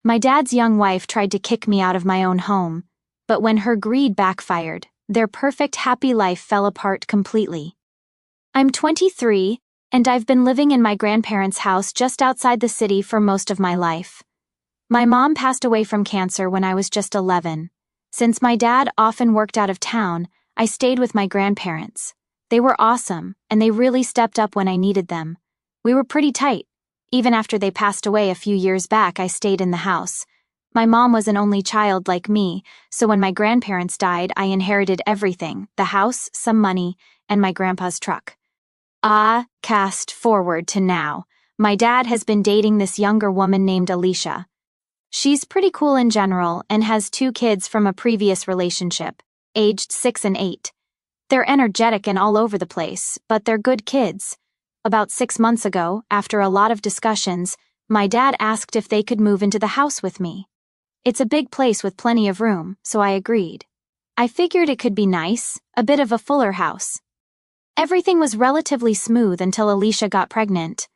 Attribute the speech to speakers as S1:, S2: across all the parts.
S1: My dad's young wife tried to kick me out of my own home, but when her greed backfired, their perfect happy life fell apart completely. I'm 23, and I've been living in my grandparents' house just outside the city for most of my life. My mom passed away from cancer when I was just 11. Since my dad often worked out of town, I stayed with my grandparents. They were awesome, and they really stepped up when I needed them. We were pretty tight. Even after they passed away a few years back, I stayed in the house. My mom was an only child like me, so when my grandparents died, I inherited everything: the house, some money, and my grandpa's truck. Cast forward to now. My dad has been dating this younger woman named Alicia. She's pretty cool in general and has 2 kids from a previous relationship, aged 6 and 8. They're energetic and all over the place, but they're good kids. About 6 months ago, after a lot of discussions, my dad asked if they could move into the house with me. It's a big place with plenty of room, so I agreed. I figured it could be nice, a bit of a fuller house. Everything was relatively smooth until Alicia got pregnant.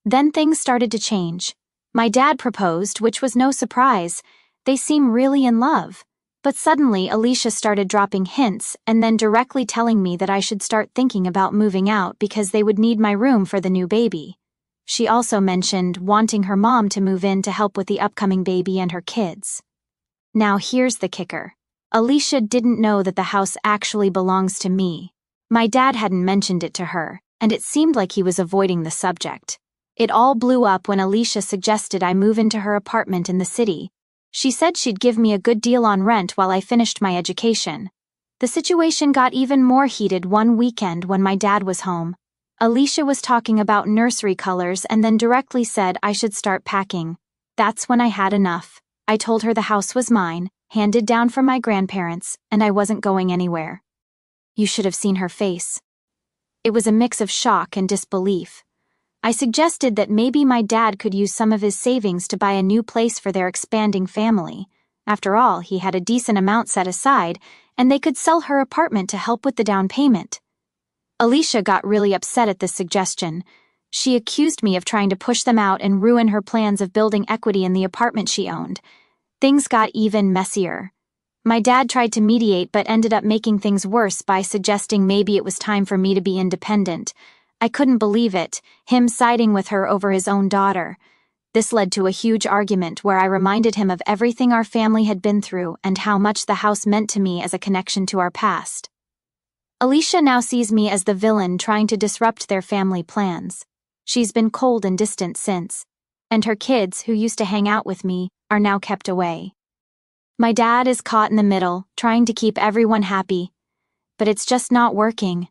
S1: Then things started to change. My dad proposed, which was no surprise. They seem really in love. But suddenly, Alicia started dropping hints and then directly telling me that I should start thinking about moving out because they would need my room for the new baby. She also mentioned wanting her mom to move in to help with the upcoming baby and her kids. Now here's the kicker. Alicia didn't know that the house actually belongs to me. My dad hadn't mentioned it to her, and it seemed like he was avoiding the subject. It all blew up when Alicia suggested I move into her apartment in the city. She said she'd give me a good deal on rent while I finished my education. The situation got even more heated one weekend when my dad was home. Alicia was talking about nursery colors and then directly said I should start packing. That's when I had enough. I told her the house was mine, handed down from my grandparents, and I wasn't going anywhere. You should have seen her face. It was a mix of shock and disbelief. I suggested that maybe my dad could use some of his savings to buy a new place for their expanding family. After all, he had a decent amount set aside, and they could sell her apartment to help with the down payment. Alicia got really upset at this suggestion. She accused me of trying to push them out and ruin her plans of building equity in the apartment she owned. Things got even messier. My dad tried to mediate but ended up making things worse by suggesting maybe it was time for me to be independent. I couldn't believe it, him siding with her over his own daughter. This led to a huge argument where I reminded him of everything our family had been through and how much the house meant to me as a connection to our past. Alicia now sees me as the villain trying to disrupt their family plans. She's been cold and distant since, and her kids, who used to hang out with me, are now kept away. My dad is caught in the middle, trying to keep everyone happy, but it's just not working.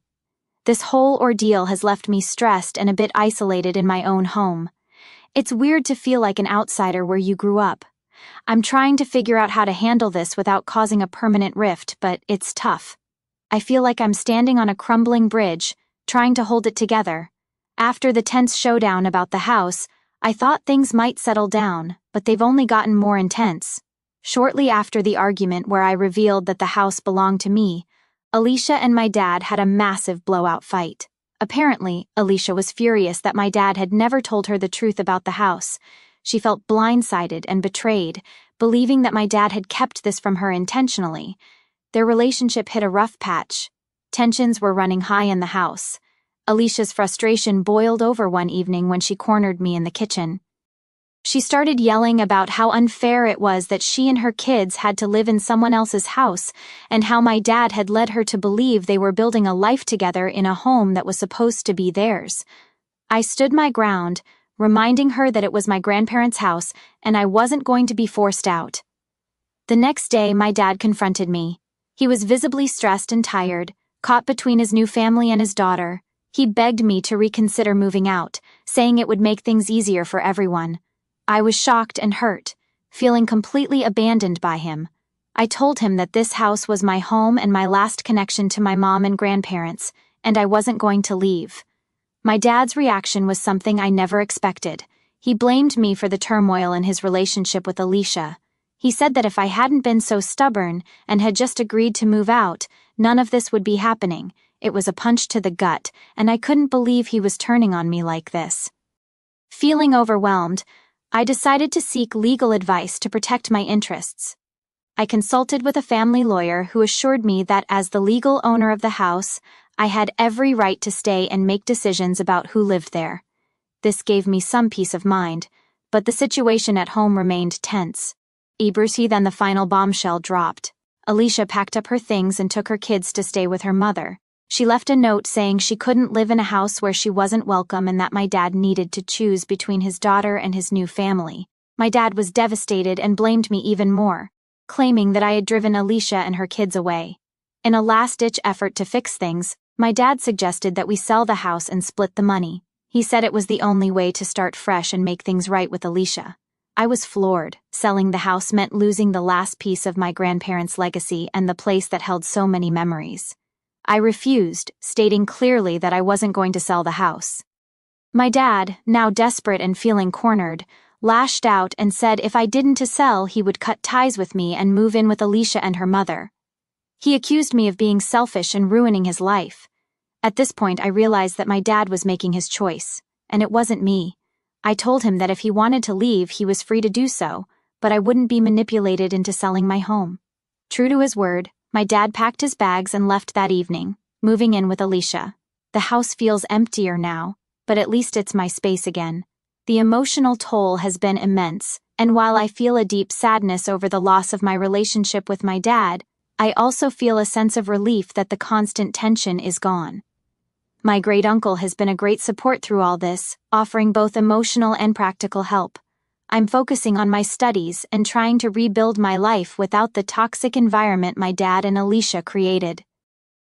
S1: This whole ordeal has left me stressed and a bit isolated in my own home. It's weird to feel like an outsider where you grew up. I'm trying to figure out how to handle this without causing a permanent rift, but it's tough. I feel like I'm standing on a crumbling bridge, trying to hold it together. After the tense showdown about the house, I thought things might settle down, but they've only gotten more intense. Shortly after the argument where I revealed that the house belonged to me, Alicia and my dad had a massive blowout fight. Apparently, Alicia was furious that my dad had never told her the truth about the house. She felt blindsided and betrayed, believing that my dad had kept this from her intentionally. Their relationship hit a rough patch. Tensions were running high in the house. Alicia's frustration boiled over one evening when she cornered me in the kitchen. She started yelling about how unfair it was that she and her kids had to live in someone else's house, and how my dad had led her to believe they were building a life together in a home that was supposed to be theirs. I stood my ground, reminding her that it was my grandparents' house and I wasn't going to be forced out. The next day, my dad confronted me. He was visibly stressed and tired, caught between his new family and his daughter. He begged me to reconsider moving out, saying it would make things easier for everyone. I was shocked and hurt, feeling completely abandoned by him. I told him that this house was my home and my last connection to my mom and grandparents, and I wasn't going to leave. My dad's reaction was something I never expected. He blamed me for the turmoil in his relationship with Alicia. He said that if I hadn't been so stubborn and had just agreed to move out, none of this would be happening. It was a punch to the gut, and I couldn't believe he was turning on me like this. Feeling overwhelmed, I decided to seek legal advice to protect my interests. I consulted with a family lawyer who assured me that as the legal owner of the house, I had every right to stay and make decisions about who lived there. This gave me some peace of mind, but the situation at home remained tense. Then the final bombshell dropped. Alicia packed up her things and took her kids to stay with her mother. She left a note saying she couldn't live in a house where she wasn't welcome and that my dad needed to choose between his daughter and his new family. My dad was devastated and blamed me even more, claiming that I had driven Alicia and her kids away. In a last-ditch effort to fix things, my dad suggested that we sell the house and split the money. He said it was the only way to start fresh and make things right with Alicia. I was floored. Selling the house meant losing the last piece of my grandparents' legacy and the place that held so many memories. I refused, stating clearly that I wasn't going to sell the house. My dad, now desperate and feeling cornered, lashed out and said if I didn't to sell, he would cut ties with me and move in with Alicia and her mother. He accused me of being selfish and ruining his life. At this point, I realized that my dad was making his choice, and it wasn't me. I told him that if he wanted to leave, he was free to do so, but I wouldn't be manipulated into selling my home. True to his word, my dad packed his bags and left that evening, moving in with Alicia. The house feels emptier now, but at least it's my space again. The emotional toll has been immense, and while I feel a deep sadness over the loss of my relationship with my dad, I also feel a sense of relief that the constant tension is gone. My great-uncle has been a great support through all this, offering both emotional and practical help. I'm focusing on my studies and trying to rebuild my life without the toxic environment my dad and Alicia created.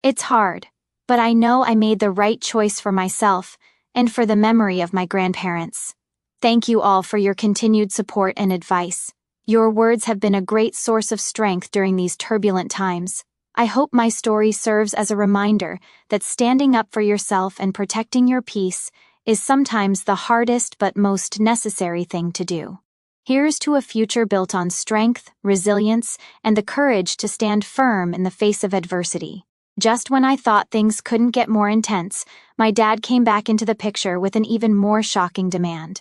S1: It's hard, but I know I made the right choice for myself and for the memory of my grandparents. Thank you all for your continued support and advice. Your words have been a great source of strength during these turbulent times. I hope my story serves as a reminder that standing up for yourself and protecting your peace is sometimes the hardest but most necessary thing to do. Here's to a future built on strength, resilience, and the courage to stand firm in the face of adversity. Just when I thought things couldn't get more intense, my dad came back into the picture with an even more shocking demand.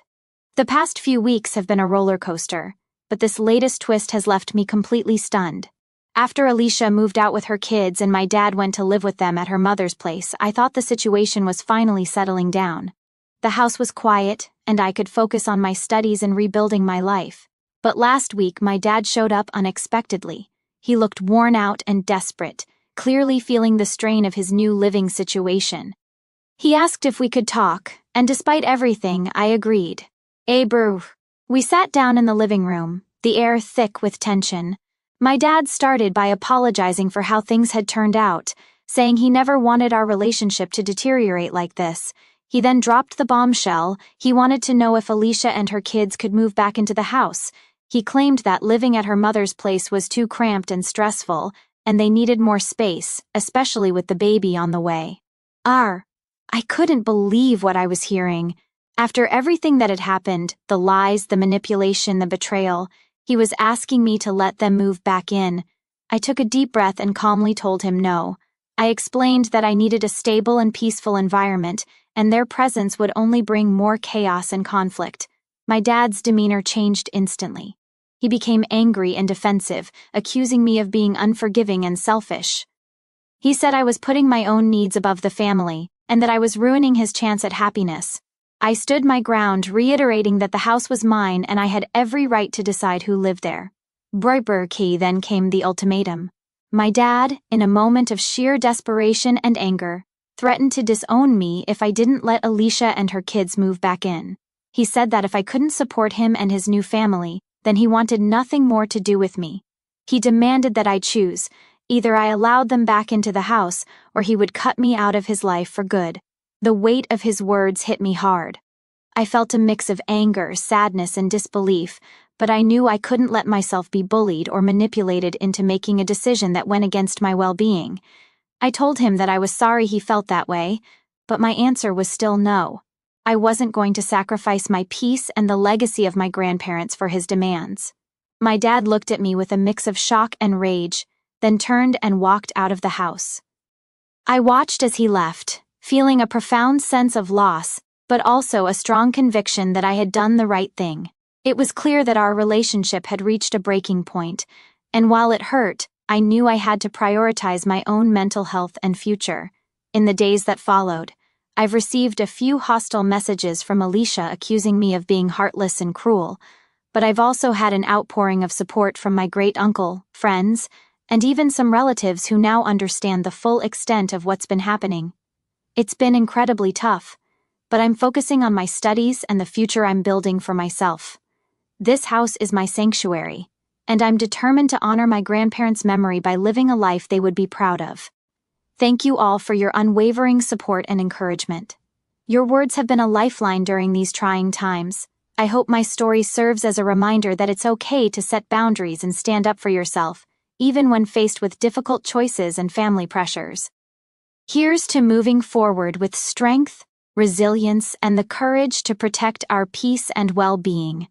S1: The past few weeks have been a roller coaster, but this latest twist has left me completely stunned. After Alicia moved out with her kids and my dad went to live with them at her mother's place, I thought the situation was finally settling down. The house was quiet, and I could focus on my studies and rebuilding my life. But last week, my dad showed up unexpectedly. He looked worn out and desperate, clearly feeling the strain of his new living situation. He asked if we could talk, and despite everything, I agreed. Bro. We sat down in the living room, the air thick with tension. My dad started by apologizing for how things had turned out, saying he never wanted our relationship to deteriorate like this. He then dropped the bombshell. He wanted to know if Alicia and her kids could move back into the house. He claimed that living at her mother's place was too cramped and stressful, and they needed more space, especially with the baby on the way. I couldn't believe what I was hearing. After everything that had happened, the lies, the manipulation, the betrayal, he was asking me to let them move back in. I took a deep breath and calmly told him no. I explained that I needed a stable and peaceful environment, and their presence would only bring more chaos and conflict. My dad's demeanor changed instantly. He became angry and defensive, accusing me of being unforgiving and selfish. He said I was putting my own needs above the family, and that I was ruining his chance at happiness. I stood my ground, reiterating that the house was mine and I had every right to decide who lived there. Then came the ultimatum. My dad, in a moment of sheer desperation and anger, threatened to disown me if I didn't let Alicia and her kids move back in. He said that if I couldn't support him and his new family, then he wanted nothing more to do with me. He demanded that I choose. Either I allowed them back into the house, or he would cut me out of his life for good. The weight of his words hit me hard. I felt a mix of anger, sadness, and disbelief, but I knew I couldn't let myself be bullied or manipulated into making a decision that went against my well-being. I told him that I was sorry he felt that way, but my answer was still no. I wasn't going to sacrifice my peace and the legacy of my grandparents for his demands. My dad looked at me with a mix of shock and rage, then turned and walked out of the house. I watched as he left, feeling a profound sense of loss, but also a strong conviction that I had done the right thing. It was clear that our relationship had reached a breaking point, and while it hurt, I knew I had to prioritize my own mental health and future. In the days that followed, I've received a few hostile messages from Alicia accusing me of being heartless and cruel, but I've also had an outpouring of support from my great-uncle, friends, and even some relatives who now understand the full extent of what's been happening. It's been incredibly tough, but I'm focusing on my studies and the future I'm building for myself. This house is my sanctuary, and I'm determined to honor my grandparents' memory by living a life they would be proud of. Thank you all for your unwavering support and encouragement. Your words have been a lifeline during these trying times. I hope my story serves as a reminder that it's okay to set boundaries and stand up for yourself, even when faced with difficult choices and family pressures. Here's to moving forward with strength, resilience, and the courage to protect our peace and well-being.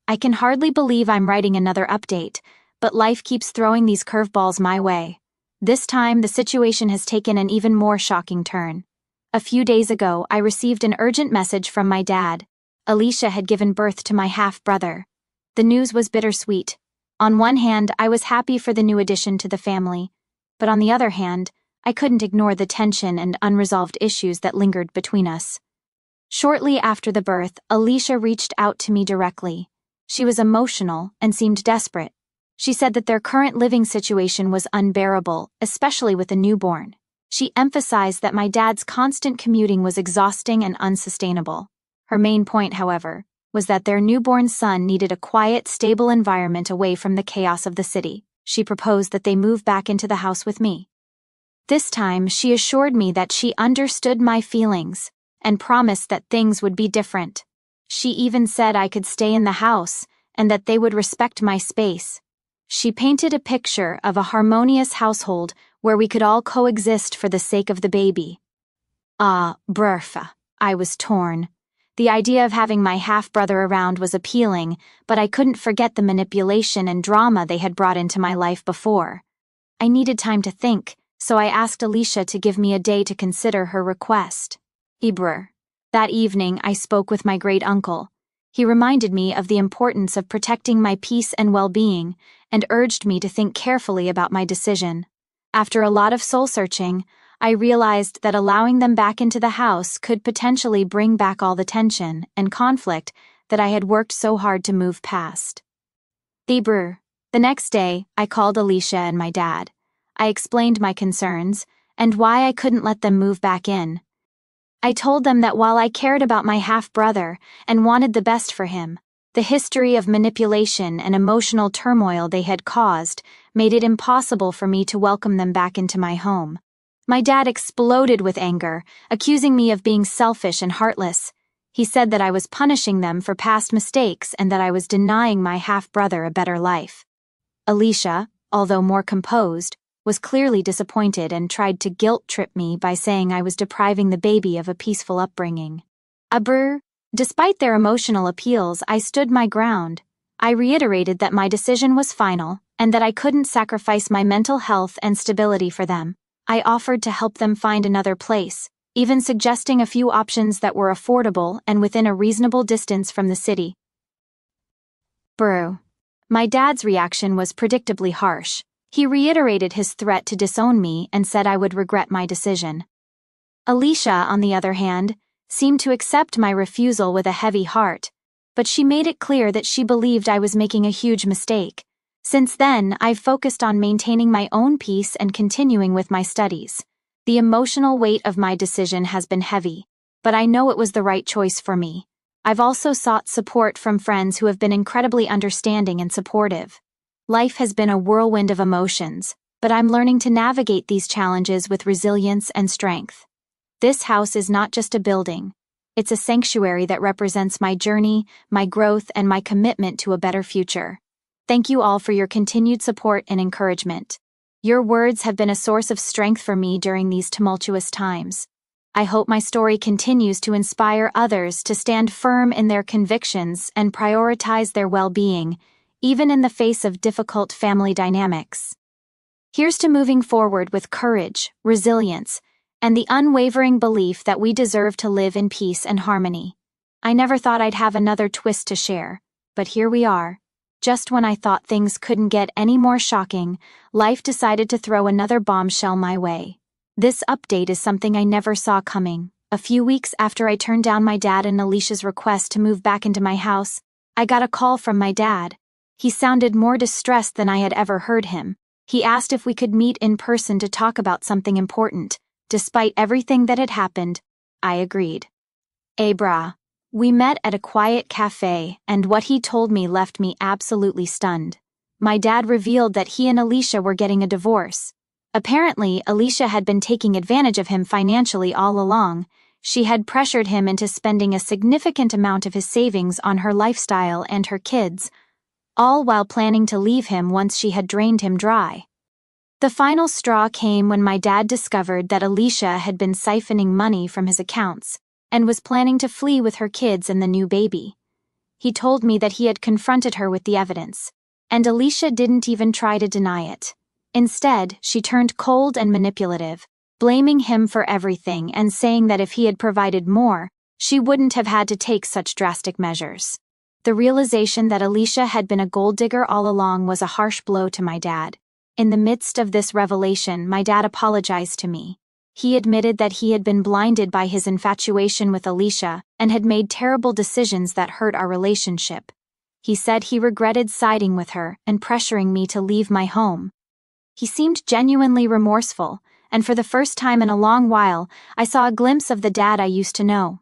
S1: I can hardly believe I'm writing another update, but life keeps throwing these curveballs my way. This time, the situation has taken an even more shocking turn. A few days ago, I received an urgent message from my dad. Alicia had given birth to my half-brother. The news was bittersweet. On one hand, I was happy for the new addition to the family, but on the other hand, I couldn't ignore the tension and unresolved issues that lingered between us. Shortly after the birth, Alicia reached out to me directly. She was emotional and seemed desperate. She said that their current living situation was unbearable, especially with a newborn. She emphasized that my dad's constant commuting was exhausting and unsustainable. Her main point, however, was that their newborn son needed a quiet, stable environment away from the chaos of the city. She proposed that they move back into the house with me. This time, she assured me that she understood my feelings and promised that things would be different. She even said I could stay in the house and that they would respect my space. She painted a picture of a harmonious household where we could all coexist for the sake of the baby. Brrf, I was torn. The idea of having my half-brother around was appealing, but I couldn't forget the manipulation and drama they had brought into my life before. I needed time to think, so I asked Alicia to give me a day to consider her request. That evening, I spoke with my great-uncle. He reminded me of the importance of protecting my peace and well-being, and urged me to think carefully about my decision. After a lot of soul-searching, I realized that allowing them back into the house could potentially bring back all the tension and conflict that I had worked so hard to move past. The next day, I called Alicia and my dad. I explained my concerns and why I couldn't let them move back in. I told them that while I cared about my half-brother and wanted the best for him, the history of manipulation and emotional turmoil they had caused made it impossible for me to welcome them back into my home. My dad exploded with anger, accusing me of being selfish and heartless. He said that I was punishing them for past mistakes and that I was denying my half-brother a better life. Alicia, although more composed, was clearly disappointed and tried to guilt-trip me by saying I was depriving the baby of a peaceful upbringing. Despite their emotional appeals, I stood my ground. I reiterated that my decision was final and that I couldn't sacrifice my mental health and stability for them. I offered to help them find another place, even suggesting a few options that were affordable and within a reasonable distance from the city. My dad's reaction was predictably harsh. He reiterated his threat to disown me and said I would regret my decision. Alicia, on the other hand, seemed to accept my refusal with a heavy heart, but she made it clear that she believed I was making a huge mistake. Since then, I've focused on maintaining my own peace and continuing with my studies. The emotional weight of my decision has been heavy, but I know it was the right choice for me. I've also sought support from friends who have been incredibly understanding and supportive. Life has been a whirlwind of emotions, but I'm learning to navigate these challenges with resilience and strength. This house is not just a building. It's a sanctuary that represents my journey, my growth, and my commitment to a better future. Thank you all for your continued support and encouragement. Your words have been a source of strength for me during these tumultuous times. I hope my story continues to inspire others to stand firm in their convictions and prioritize their well-being, even in the face of difficult family dynamics. Here's to moving forward with courage, resilience, and the unwavering belief that we deserve to live in peace and harmony. I never thought I'd have another twist to share, but here we are. Just when I thought things couldn't get any more shocking, life decided to throw another bombshell my way. This update is something I never saw coming. A few weeks after I turned down my dad and Alicia's request to move back into my house, I got a call from my dad. He sounded more distressed than I had ever heard him. He asked if we could meet in person to talk about something important. Despite everything that had happened, I agreed. Brah. We met at a quiet cafe, and what he told me left me absolutely stunned. My dad revealed that he and Alicia were getting a divorce. Apparently, Alicia had been taking advantage of him financially all along. She had pressured him into spending a significant amount of his savings on her lifestyle and her kids, all while planning to leave him once she had drained him dry. The final straw came when my dad discovered that Alicia had been siphoning money from his accounts and was planning to flee with her kids and the new baby. He told me that he had confronted her with the evidence, and Alicia didn't even try to deny it. Instead, she turned cold and manipulative, blaming him for everything and saying that if he had provided more, she wouldn't have had to take such drastic measures. The realization that Alicia had been a gold digger all along was a harsh blow to my dad. In the midst of this revelation, my dad apologized to me. He admitted that he had been blinded by his infatuation with Alicia and had made terrible decisions that hurt our relationship. He said he regretted siding with her and pressuring me to leave my home. He seemed genuinely remorseful, and for the first time in a long while, I saw a glimpse of the dad I used to know.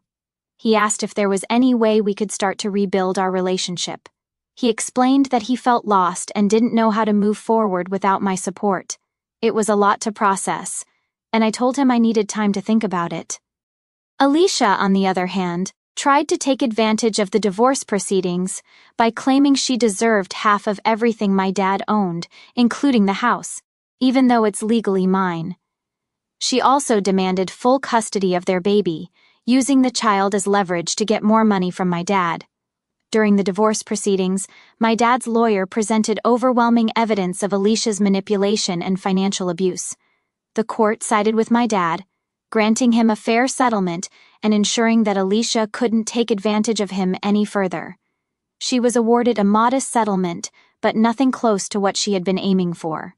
S1: He asked if there was any way we could start to rebuild our relationship. He explained that he felt lost and didn't know how to move forward without my support. It was a lot to process, and I told him I needed time to think about it. Alicia, on the other hand, tried to take advantage of the divorce proceedings by claiming she deserved half of everything my dad owned, including the house, even though it's legally mine. She also demanded full custody of their baby, using the child as leverage to get more money from my dad. During the divorce proceedings, my dad's lawyer presented overwhelming evidence of Alicia's manipulation and financial abuse. The court sided with my dad, granting him a fair settlement and ensuring that Alicia couldn't take advantage of him any further. She was awarded a modest settlement, but nothing close to what she had been aiming for.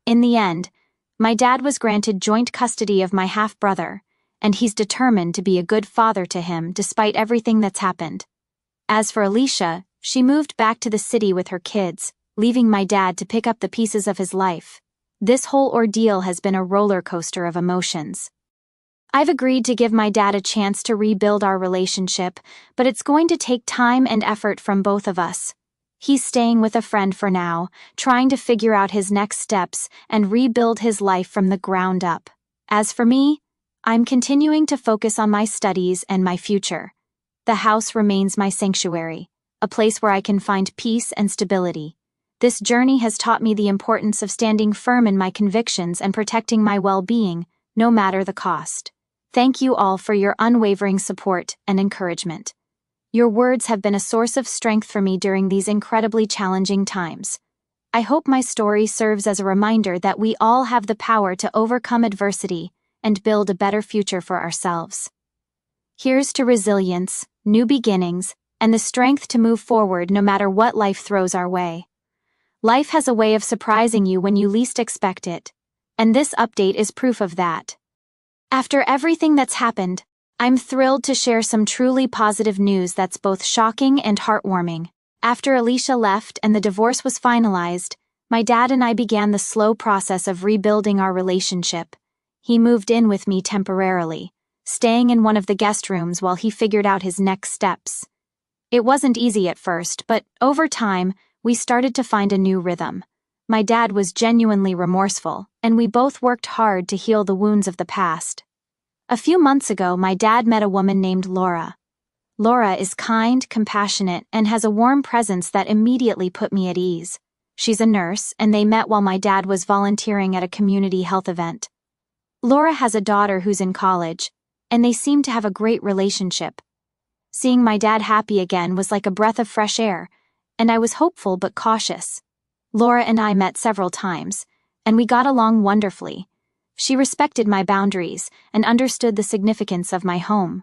S1: In the end, my dad was granted joint custody of my half-brother, and he's determined to be a good father to him despite everything that's happened. As for Alicia, she moved back to the city with her kids, leaving my dad to pick up the pieces of his life. This whole ordeal has been a roller coaster of emotions. I've agreed to give my dad a chance to rebuild our relationship, but it's going to take time and effort from both of us. He's staying with a friend for now, trying to figure out his next steps and rebuild his life from the ground up. As for me, I'm continuing to focus on my studies and my future. The house remains my sanctuary, a place where I can find peace and stability. This journey has taught me the importance of standing firm in my convictions and protecting my well-being, no matter the cost. Thank you all for your unwavering support and encouragement. Your words have been a source of strength for me during these incredibly challenging times. I hope my story serves as a reminder that we all have the power to overcome adversity and build a better future for ourselves. Here's to resilience, new beginnings, and the strength to move forward no matter what life throws our way. Life has a way of surprising you when you least expect it, and this update is proof of that. After everything that's happened, I'm thrilled to share some truly positive news that's both shocking and heartwarming. After Alicia left and the divorce was finalized, my dad and I began the slow process of rebuilding our relationship. He moved in with me temporarily, staying in one of the guest rooms while he figured out his next steps. It wasn't easy at first, but over time, we started to find a new rhythm. My dad was genuinely remorseful, and we both worked hard to heal the wounds of the past. A few months ago, my dad met a woman named Laura. Laura is kind, compassionate, and has a warm presence that immediately put me at ease. She's a nurse, and they met while my dad was volunteering at a community health event. Laura has a daughter who's in college, and they seem to have a great relationship. Seeing my dad happy again was like a breath of fresh air, and I was hopeful but cautious. Laura and I met several times, and we got along wonderfully. She respected my boundaries and understood the significance of my home.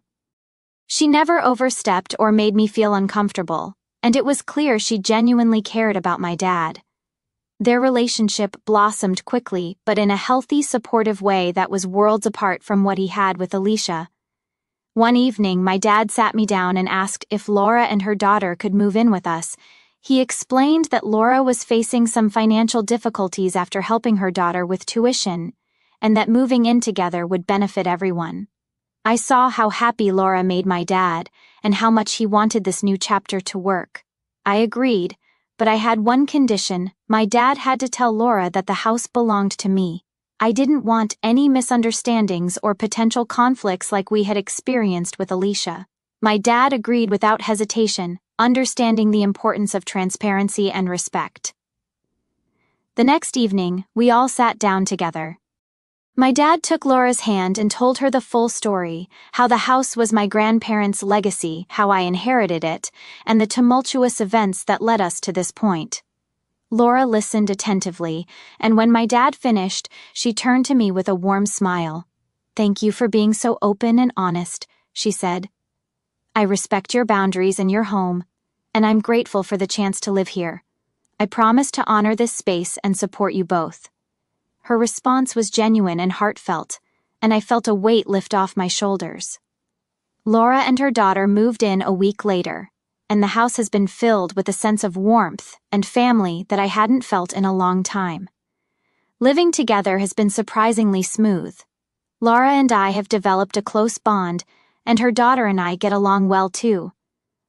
S1: She never overstepped or made me feel uncomfortable, and it was clear she genuinely cared about my dad. Their relationship blossomed quickly, but in a healthy, supportive way that was worlds apart from what he had with Alicia. One evening, my dad sat me down and asked if Laura and her daughter could move in with us. He explained that Laura was facing some financial difficulties after helping her daughter with tuition, and that moving in together would benefit everyone. I saw how happy Laura made my dad, and how much he wanted this new chapter to work. I agreed, but I had one condition: my dad had to tell Laura that the house belonged to me. I didn't want any misunderstandings or potential conflicts like we had experienced with Alicia. My dad agreed without hesitation, understanding the importance of transparency and respect. The next evening, we all sat down together. My dad took Laura's hand and told her the full story: how the house was my grandparents' legacy, how I inherited it, and the tumultuous events that led us to this point. Laura listened attentively, and when my dad finished, she turned to me with a warm smile. "Thank you for being so open and honest," she said. "I respect your boundaries and your home, and I'm grateful for the chance to live here. I promise to honor this space and support you both." Her response was genuine and heartfelt, and I felt a weight lift off my shoulders. Laura and her daughter moved in a week later, and the house has been filled with a sense of warmth and family that I hadn't felt in a long time. Living together has been surprisingly smooth. Laura and I have developed a close bond, and her daughter and I get along well too.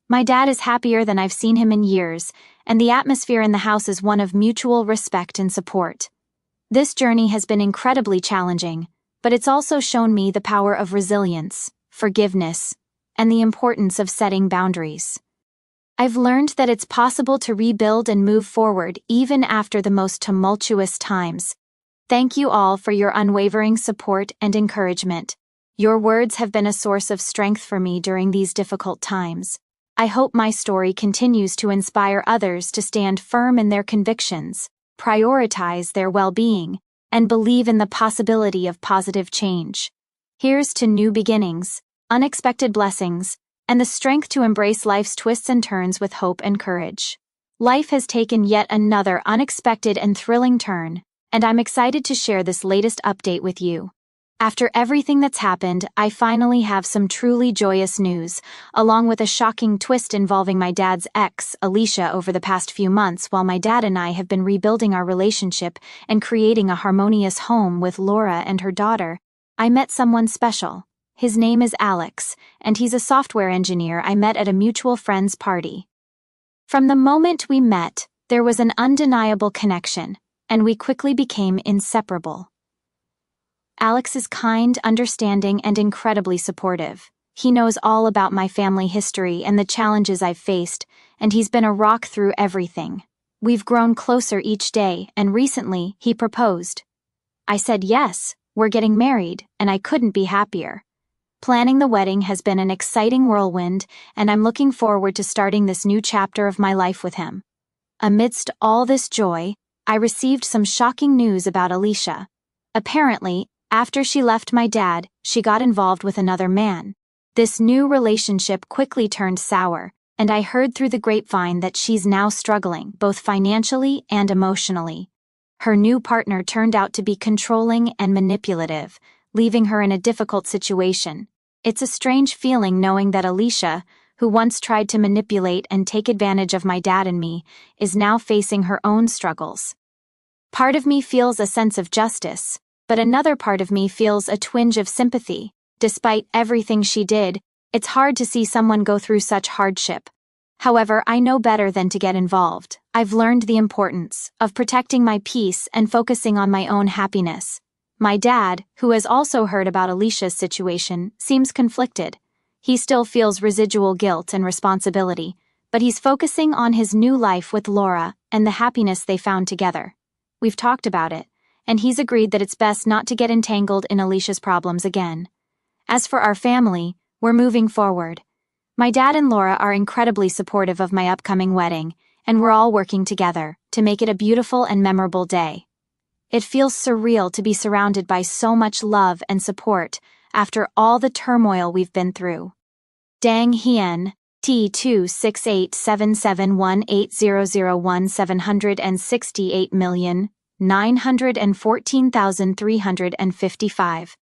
S1: My dad is happier than I've seen him in years, and the atmosphere in the house is one of mutual respect and support. This journey has been incredibly challenging, but it's also shown me the power of resilience, forgiveness, and the importance of setting boundaries. I've learned that it's possible to rebuild and move forward even after the most tumultuous times. Thank you all for your unwavering support and encouragement. Your words have been a source of strength for me during these difficult times. I hope my story continues to inspire others to stand firm in their convictions, prioritize their well-being, and believe in the possibility of positive change. Here's to new beginnings, unexpected blessings, and the strength to embrace life's twists and turns with hope and courage. Life has taken yet another unexpected and thrilling turn, and I'm excited to share this latest update with you. After everything that's happened, I finally have some truly joyous news, along with a shocking twist involving my dad's ex, Alicia, over the past few months while my dad and I have been rebuilding our relationship and creating a harmonious home with Laura and her daughter. I met someone special. His name is Alex, and he's a software engineer I met at a mutual friend's party. From the moment we met, there was an undeniable connection, and we quickly became inseparable. Alex is kind, understanding, and incredibly supportive. He knows all about my family history and the challenges I've faced, and he's been a rock through everything. We've grown closer each day, and recently, he proposed. I said yes, we're getting married, and I couldn't be happier. Planning the wedding has been an exciting whirlwind, and I'm looking forward to starting this new chapter of my life with him. Amidst all this joy, I received some shocking news about Alicia. Apparently, after she left my dad, she got involved with another man. This new relationship quickly turned sour, and I heard through the grapevine that she's now struggling, both financially and emotionally. Her new partner turned out to be controlling and manipulative, leaving her in a difficult situation. It's a strange feeling knowing that Alicia, who once tried to manipulate and take advantage of my dad and me, is now facing her own struggles. Part of me feels a sense of justice, but another part of me feels a twinge of sympathy. Despite everything she did, it's hard to see someone go through such hardship. However, I know better than to get involved. I've learned the importance of protecting my peace and focusing on my own happiness. My dad, who has also heard about Alicia's situation, seems conflicted. He still feels residual guilt and responsibility, but he's focusing on his new life with Laura and the happiness they found together. We've talked about it, and he's agreed that it's best not to get entangled in Alicia's problems again. As for our family, we're moving forward. My dad and Laura are incredibly supportive of my upcoming wedding, and we're all working together to make it a beautiful and memorable day. It feels surreal to be surrounded by so much love and support after all the turmoil we've been through. Dang Hien, T2687718001768,914,355.